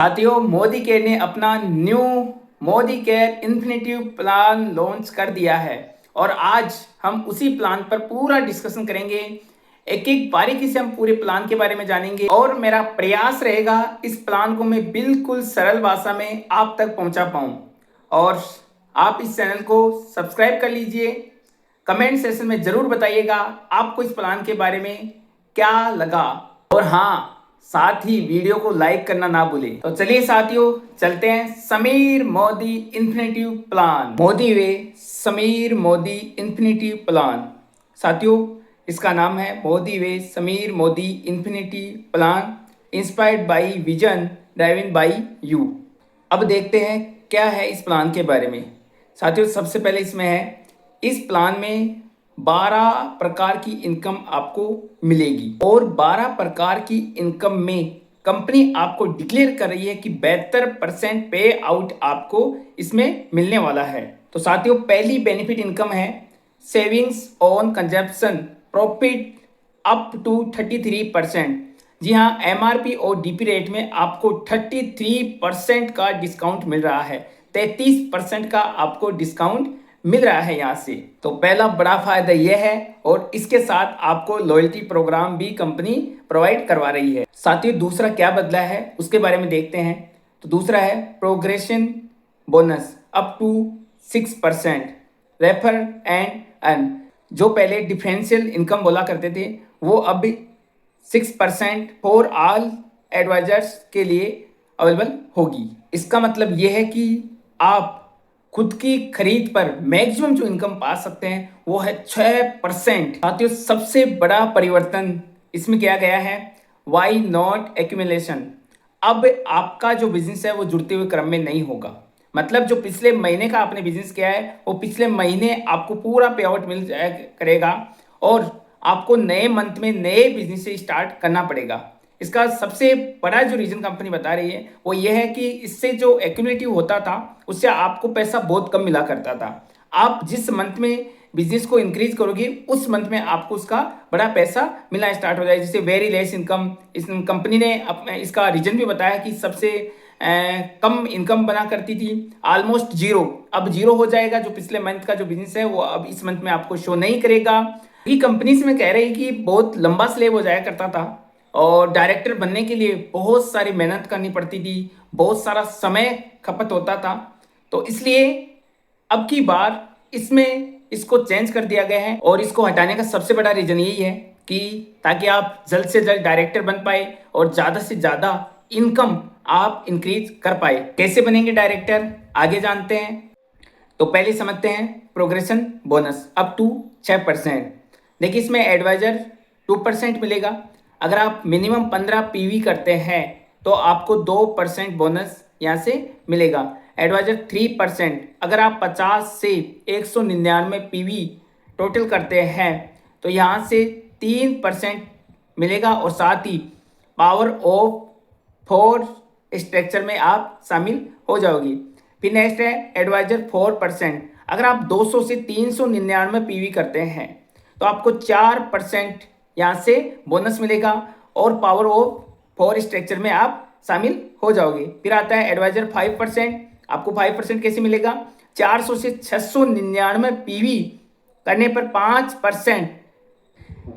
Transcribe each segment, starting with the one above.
साथियों, मोदी केयर ने अपना new Modi care infinitive plan launch कर दिया है और आज हम उसी प्लान पर पूरा डिस्कशन करेंगे। एक एक बारीकी से हम पूरे प्लान के बारे में जानेंगे और मेरा प्रयास रहेगा इस प्लान को मैं बिल्कुल सरल भाषा में आप तक पहुंचा पाऊं। और आप इस चैनल को सब्सक्राइब कर लीजिए। कमेंट सेक्शन में ज़रूर बताइएगा आपको इस प्लान के बारे में क्या लगा, और हाँ, साथ ही वीडियो को लाइक करना ना भूलें। तो चलिए साथियों, चलते हैं Sameer Modi infinitive plan. Modi way Sameer Modi infinitive plan. साथियों, इसका नाम है Modi way Sameer Modi infinitive plan, inspired by vision driven by you. अब देखते हैं क्या है इस प्लान के बारे में। साथियों, सबसे पहले इसमें है, इस प्लान में 12 प्रकार की इनकम आपको मिलेगी और 12 प्रकार की इनकम में कंपनी आपको डिक्लेयर कर रही है कि 72% पे आउट आपको इसमें मिलने वाला है। तो साथियों, पहली बेनिफिट इनकम है savings on consumption profit up to 33%। जी हाँ, एमआरपी और डीपी रेट में आपको 33% का डिस्काउंट मिल रहा है, 33% का आपको डिस्काउंट मिल रहा है यहाँ से। तो पहला बड़ा फायदा यह है और इसके साथ आपको लॉयल्टी प्रोग्राम भी कंपनी प्रोवाइड करवा रही है। साथियों, दूसरा क्या बदला है उसके बारे में देखते हैं। तो दूसरा है progression bonus up to 6%, refer and earn. जो पहले डिफरेंशियल इनकम बोला करते थे वो अब 6% फॉर ऑल एडवाइजर्स के लिए अवेलेबल होगी। इसका मतलब यह है कि आप खुद की खरीद पर मैक्सिमम जो इनकम पा सकते हैं वो है 6%। साथियों, सबसे बड़ा परिवर्तन इसमें किया गया है वाई नॉट एक्यूमुलेशन। अब आपका जो बिजनेस है वो जुड़ते हुए क्रम में नहीं होगा। मतलब जो पिछले महीने का आपने बिजनेस किया है वो पिछले महीने आपको पूरा पे आउट मिल जाया करेगा और आपको नए मंथ में नए बिजनेस से स्टार्ट करना पड़ेगा। इसका सबसे बड़ा जो रीजन कंपनी बता रही है वो ये है कि इससे जो एक्यूमुलेटिव होता था उससे आपको पैसा बहुत कम मिला करता था। आप जिस मंथ में बिजनेस को इंक्रीज करोगे उस मंथ में आपको उसका बड़ा पैसा मिलना स्टार्ट हो जाएगा, जिससे वेरी लेस इनकम। इस कंपनी ने इसका रीजन भी बताया कि सबसे कम इनकम बना करती थी ऑलमोस्ट जीरो, अब जीरो हो जाएगा। जो पिछले मंथ का जो बिजनेस है वो अब इस मंथ में आपको शो नहीं करेगा। ये कंपनी में कह रही है कि बहुत लंबा स्लेब हो जाया करता था और डायरेक्टर बनने के लिए बहुत सारी मेहनत करनी पड़ती थी, बहुत सारा समय खपत होता था। तो इसलिए अब की बार इसमें इसको चेंज कर दिया गया है और इसको हटाने का सबसे बड़ा रीजन यही है कि ताकि आप जल्द से जल्द डायरेक्टर बन पाए और ज़्यादा से ज़्यादा इनकम आप इंक्रीज कर पाए। कैसे बनेंगे डायरेक्टर, आगे जानते हैं। तो पहले समझते हैं प्रोग्रेशन बोनस अप टू 6%। देखिए, इसमें एडवाइजर 2% मिलेगा। अगर आप मिनिमम 15 पीवी करते हैं तो आपको 2% बोनस यहाँ से मिलेगा। एडवाइजर 3%। अगर आप 50 से 199 पीवी टोटल करते हैं तो यहाँ से 3% मिलेगा और साथ ही पावर ऑफ 4 स्ट्रक्चर में आप शामिल हो जाओगे। फिर नेक्स्ट है एडवाइजर 4%। अगर आप 200 से 399 पीवी करते हैं तो आपको 4% यहाँ से बोनस मिलेगा और पावर ऑफ 4 स्ट्रक्चर में आप शामिल हो जाओगे। फिर आता है एडवाइजर 5%। आपको 5% कैसे मिलेगा? 400 से 699 पीवी करने पर 5%।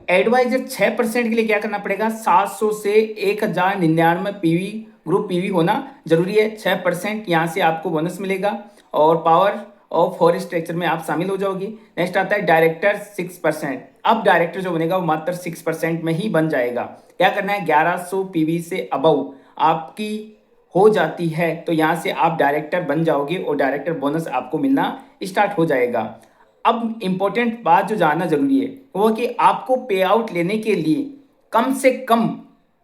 एडवाइजर 6% के लिए क्या करना पड़ेगा? 700 से 1099 पीवी ग्रुप पीवी होना जरूरी है। 6% यहाँ से आपको बोनस मिलेगा और पावर और 4 स्ट्रक्चर में आप शामिल हो जाओगे। नेक्स्ट आता है डायरेक्टर 6%। अब डायरेक्टर जो बनेगा वो मात्र 6% में ही बन जाएगा। क्या करना है? 1100 पीवी से अबव आपकी हो जाती है तो यहाँ से आप डायरेक्टर बन जाओगे और डायरेक्टर बोनस आपको मिलना स्टार्ट हो जाएगा। अब इंपॉर्टेंट बात जो जानना जरूरी है वो कि आपको पे आउट लेने के लिए कम से कम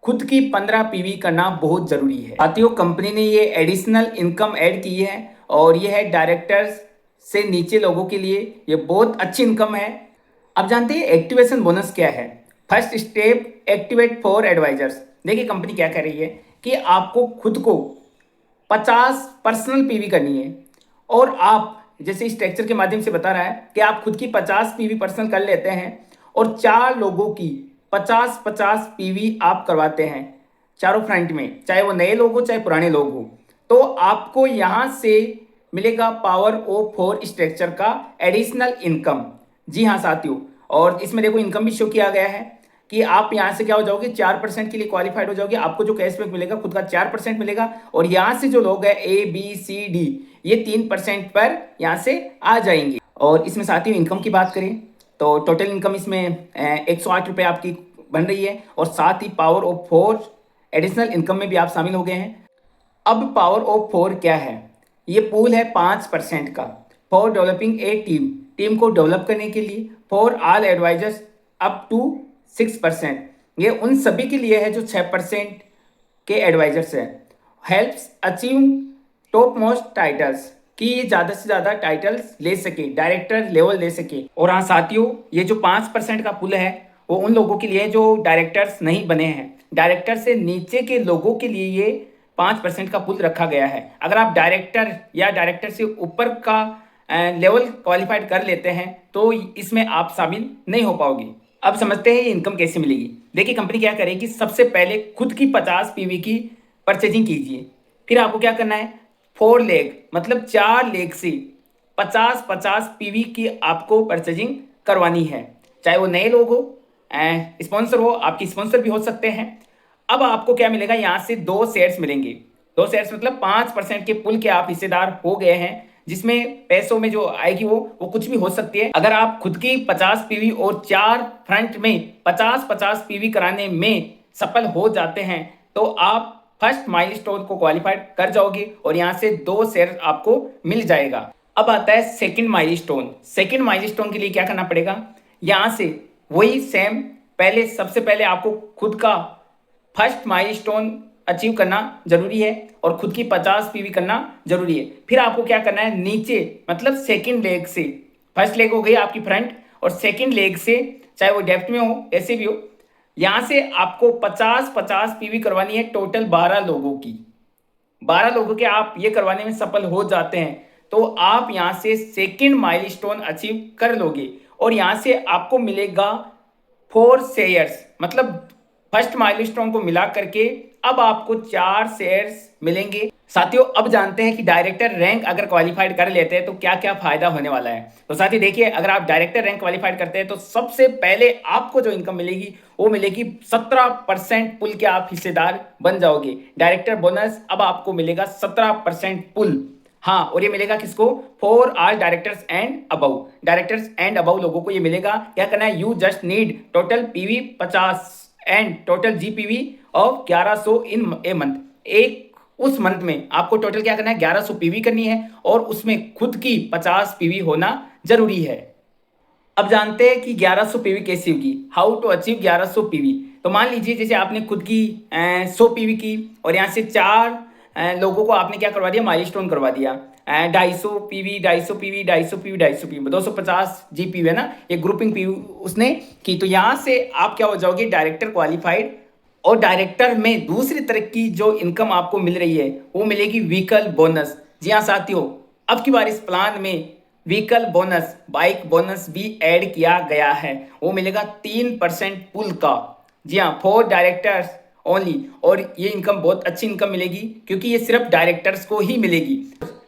खुद की 15 पीवी करना बहुत जरूरी है। साथियों, कंपनी ने ये एडिशनल इनकम ऐड की है और ये है डायरेक्टर्स से नीचे लोगों के लिए, ये बहुत अच्छी इनकम है। अब जानते हैं एक्टिवेशन बोनस क्या है। First step activate for advisors. देखिए, कंपनी क्या कह रही है कि आपको खुद को 50 पर्सनल पीवी करनी है और आप जैसे स्ट्रक्चर के माध्यम से बता रहा है कि आप खुद की 50 पीवी पर्सनल कर लेते हैं और 4 लोगों की 50-50 पीवी आप करवाते हैं चारों फ्रंट में, चाहे वो नए लोग हो चाहे पुराने लोग हो, तो आपको यहाँ से मिलेगा पावर ऑफ 4 स्ट्रक्चर का एडिशनल इनकम। जी हाँ साथियों, और इसमें देखो इनकम भी शो किया गया है कि आप यहाँ से क्या हो जाओगे, 4% के लिए क्वालिफाइड हो जाओगे। आपको जो कैशबैक मिलेगा खुद का 4% मिलेगा, और यहाँ से जो लोग हैं ABCD ये 3% पर यहाँ से आ जाएंगे। और इसमें साथियों इनकम की बात करें तो टोटल इनकम इसमें 108 रुपये आपकी बन रही है, और साथ ही पावर ऑफ 4 एडिशनल इनकम में भी आप शामिल हो गए हैं। अब पावर ऑफ 4 क्या है? ये पूल है 5% का for developing a team, team को डेवलप करने के लिए, for all advisors up to 6%, ये उन सभी के लिए है जो 6% के एडवाइजर्स हैं। Helps achieve top most titles, कि ये ज़्यादा से ज़्यादा टाइटल्स ले सके, डायरेक्टर लेवल ले सके। और हाँ साथियों, ये जो 5% का पुल है वो उन लोगों के लिए जो डायरेक्टर्स नहीं बने हैं। डायरेक्टर से नीचे के लोगों के लिए ये 5% का पुल रखा गया है। अगर आप डायरेक्टर या डायरेक्टर से ऊपर का लेवल क्वालिफाइड कर लेते हैं तो इसमें आप शामिल नहीं हो पाओगे। अब समझते हैं ये इनकम कैसे मिलेगी। देखिए कंपनी क्या करेगी, सबसे पहले खुद की 50 पीवी की परचेजिंग कीजिए। फिर आपको क्या करना है, 4 लेग मतलब 4 लेग से 50-50 पीवी की आपको परचेजिंग करवानी है। चाहे वो नए लोग हो, स्पॉन्सर हो, आपकी स्पॉन्सर भी हो सकते हैं। अब आपको क्या मिलेगा, यहाँ से 2 शेयर्स मिलेंगे। 2 शेयर्स मतलब 5% के पुल के आप हिस्सेदार हो गए हैं, जिसमें पैसों में जो आएगी वो कुछ भी हो सकती है। अगर आप खुद की 50 पीवी और 4 फ्रंट में 50-50 पीवी कराने में सफल हो जाते हैं तो आप फर्स्ट माइलस्टोन को क्वालिफाइड कर जाओगे और यहाँ से 2 शेयर आपको मिल जाएगा। अब आता है सेकंड माइलस्टोन। सेकंड माइलस्टोन के लिए क्या करना पड़ेगा, यहाँ से वही सेम, पहले सबसे पहले आपको खुद का फर्स्ट माइलस्टोन अचीव करना जरूरी है और खुद की 50 पीवी करना जरूरी है। फिर आपको क्या करना है, नीचे मतलब सेकंड लेग से, फर्स्ट लेग हो गई आपकी फ्रंट, और सेकंड लेग से चाहे वो डेप्थ में हो ऐसे भी हो, यहाँ से आपको 50-50 पीवी करवानी है। टोटल 12 लोगों की, 12 लोगों के आप ये करवाने में सफल हो जाते हैं तो आप यहाँ से सेकंड माइलस्टोन अचीव कर लोगे, और यहाँ से आपको मिलेगा 4 शेयर्स। मतलब फर्स्ट माइलस्टोन को मिला करके अब आपको 4 शेयर्स मिलेंगे। साथियों अब जानते हैं कि डायरेक्टर रैंक अगर क्वालिफाइड कर लेते हैं तो क्या क्या फायदा होने वाला है। तो साथियों देखिए, अगर आप डायरेक्टर रैंक क्वालिफाइड करते हैं तो सबसे पहले आपको जो इनकम मिलेगी वो मिलेगी 17% पुल के आप हिस्सेदार बन जाओगे। डायरेक्टर बोनस अब आपको मिलेगा 17% पुल। हाँ, और ये मिलेगा किसको, for all directors and above, directors and above लोगों को ये मिलेगा। क्या करना है, you just need total PV 50 and total GPV of 1100 in a month. एक उस मंथ में आपको टोटल क्या करना है, 1100 पीवी करनी है और उसमें खुद की 50 पीवी होना जरूरी है। अब जानते हैं कि 1100 पीवी कैसी होगी, हाउ टू अचीव 1100 पीवी। तो मान लीजिए जैसे आपने खुद की 100 पीवी की और यहाँ से 4 लोगों को आपने क्या करवा दिया, माइलस्टोन करवा दिया। 250 पीवी, 250 पीवी, 250 पीवी, 250 पीवी, 250 जीपीवी है ना, ये ग्रुपिंग पीवी उसने की। तो यहाँ से आप क्या हो जाओगे, डायरेक्टर क्वालिफाइड। और डायरेक्टर में दूसरी तरह की जो इनकम आपको मिल रही है वो मिलेगी व्हीकल बोनस। जी हाँ साथियों, अब की बार इस प्लान में व्हीकल बोनस, बाइक बोनस भी ऐड किया गया है। वो मिलेगा 3% पुल का। जी हाँ, फॉर डायरेक्टर्स ओनली। और ये इनकम बहुत अच्छी इनकम मिलेगी क्योंकि ये सिर्फ डायरेक्टर्स को ही मिलेगी।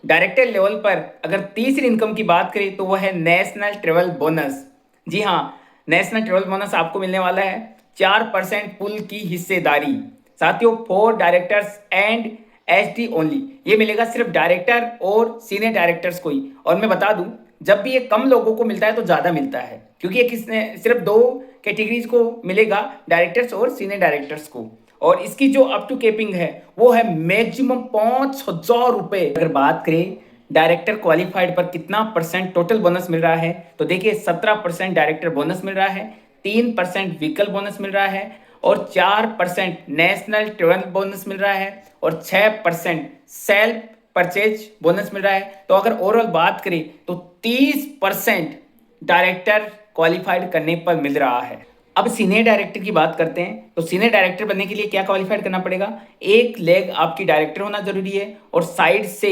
डायरेक्टर लेवल पर अगर तीसरी इनकम की बात करें तो वह है नेशनल ट्रेवल बोनस। जी हाँ, नेशनल ट्रेवल बोनस आपको मिलने वाला है 4% पुल की हिस्सेदारी। साथियों for directors and HD only, ये मिलेगा सिर्फ डायरेक्टर और सीनियर डायरेक्टर्स को ही। और मैं बता दूं, जब भी ये कम लोगों को मिलता है तो ज़्यादा मिलता है, क्योंकि ये किसने सिर्फ 2 कैटेगरीज को मिलेगा, डायरेक्टर्स और सीनियर डायरेक्टर्स को। और इसकी जो अप टू कैपिंग है वो है मैक्सिमम 5000 रुपये। अगर बात करें डायरेक्टर क्वालिफाइड पर कितना परसेंट टोटल बोनस मिल रहा है, तो देखिए 17% डायरेक्टर बोनस मिल रहा है, 3% व्हीकल बोनस मिल रहा है और 4% नेशनल ट्रेवल बोनस मिल रहा है और 6% सेल्फ परचेज बोनस मिल रहा है। तो अगर ओवरऑल बात करें तो 30% डायरेक्टर क्वालिफाइड करने पर मिल रहा है। अब सीनियर डायरेक्टर की बात करते हैं। तो सीनियर डायरेक्टर बनने के लिए क्या क्वालिफाइड करना पड़ेगा, एक लेग आपकी डायरेक्टर होना जरूरी है और साइड से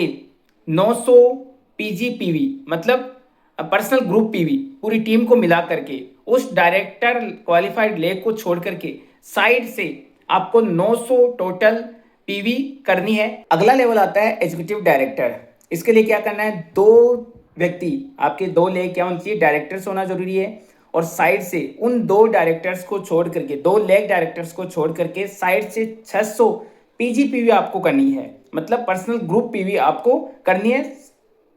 900 पीजीपीवी मतलब पर्सनल ग्रुप पीवी पूरी टीम को मिला करके उस डायरेक्टर क्वालिफाइड लेग को छोड़ करके साइड से आपको 900 टोटल पीवी करनी है। अगला लेवल आता है एग्जीक्यूटिव डायरेक्टर। इसके लिए क्या करना है, 2 व्यक्ति, आपके 2 लेग क्या होना चाहिए, डायरेक्टर्स होना जरूरी है। और साइड से उन 2 डायरेक्टर्स को छोड़ करके, 2 लेग डायरेक्टर्स को छोड़ करके साइड से 600 पीजीपीवी आपको करनी है, मतलब पर्सनल ग्रुप पीवी आपको करनी है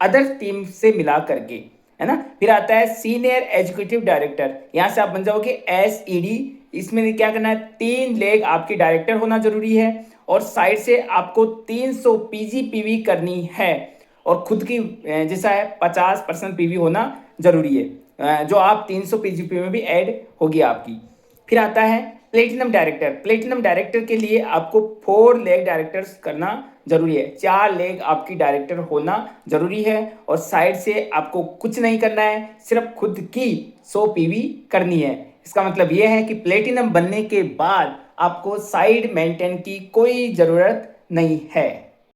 अदर टीम से मिला करके, है ना। फिर आता है सीनियर एग्जीक्यूटिव डायरेक्टर। यहाँ से आप बन जाओगे एसईडी। इसमें क्या करना है, 3 लेग आपकी डायरेक्टर होना जरूरी है और साइड से आपको 300 पीजीपीवी करनी है और खुद की जैसा है 50% पीवी होना जरूरी है, जो आप 300 पीजीपीवी में भी ऐड होगी आपकी। फिर आता है प्लेटिनम डायरेक्टर। प्लेटिनम डायरेक्टर के लिए आपको 4 लेग डायरेक्टर्स करना जरूरी है, 4 लेग आपकी डायरेक्टर होना जरूरी है और साइड से आपको कुछ नहीं करना है, सिर्फ खुद की 100 पीवी करनी है। इसका मतलब यह है कि प्लेटिनम बनने के बाद आपको साइड मेंटेन की कोई ज़रूरत नहीं है।